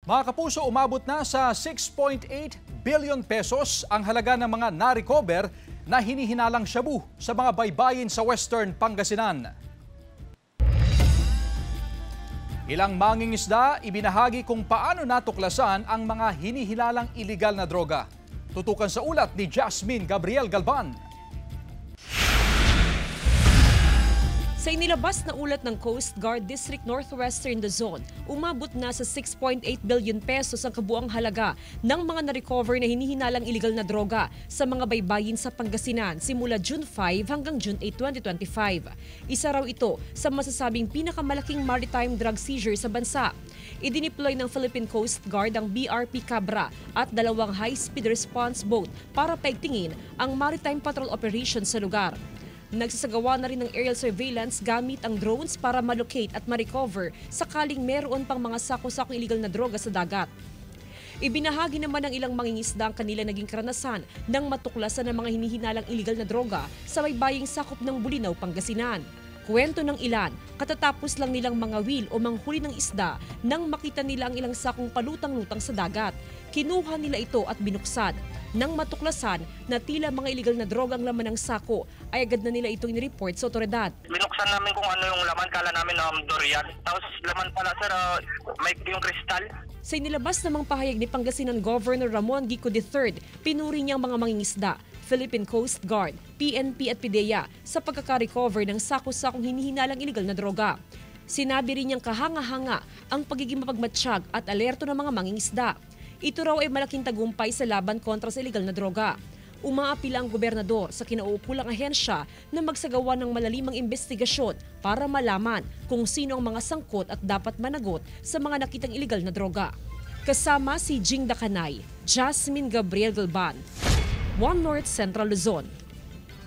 Mga kapuso, umabot na sa 6.8 billion pesos ang halaga ng mga na-recover na hinihinalang shabu sa mga baybayin sa Western Pangasinan. Ilang mangingisda ibinahagi kung paano natuklasan ang mga hinihilalang iligal na droga. Tutukan sa ulat ni Jasmine Gabriel Galban. Sa inilabas na ulat ng Coast Guard District Northwestern Luzon, umabot na sa 6.8 billion pesos ang kabuang halaga ng mga na-recover na hinihinalang iligal na droga sa mga baybayin sa Pangasinan simula June 5 hanggang June 8, 2025. Isa raw ito sa masasabing pinakamalaking maritime drug seizure sa bansa. Idineploy ng Philippine Coast Guard ang BRP Cabra at 2 high-speed response boat para paigtingin ang maritime patrol operation sa lugar. Nagsasagawa na rin ng aerial surveillance gamit ang drones para malocate at ma-recover sakaling meron pang mga sako-sakong iligal na droga sa dagat. Ibinahagi naman ng ilang mangingisda ang kanila naging karanasan nang matuklasan ng mga hinihinalang iligal na droga sa baybaying sakop ng Bulinaw, Pangasinan. Kwento ng ilan, katatapos lang nilang mangawil o manghuli ng isda nang makita nila ang ilang sakong palutang-lutang sa dagat. Kinuha nila ito at binuksan. Nang matuklasan na tila mga iligal na droga ang laman ng sako, ay agad na nila itong inireport sa otoridad. Binuksan namin kung ano yung laman, kala namin durian. Tapos laman pala sir, may yung kristal. Sa inilabas namang pahayag ni Pangasinan Governor Ramon Gico III, pinuri niyang mga mangingisda, Philippine Coast Guard, PNP at PDEA sa pagkaka-recover ng sako-sakong hinihinalang iligal na droga. Sinabi rin niyang kahanga-hanga ang pagiging mapagmatsyag at alerto ng mga mangingisda. Ito raw ay malaking tagumpay sa laban kontra sa iligal na droga. Umaapila ang gobernador sa kinauukulang ahensya na magsagawa ng malalimang investigasyon para malaman kung sino ang mga sangkot at dapat managot sa mga nakitang iligal na droga. Kasama si Jing Dakanay, Jasmine Gabriel Galban, One North Central Luzon.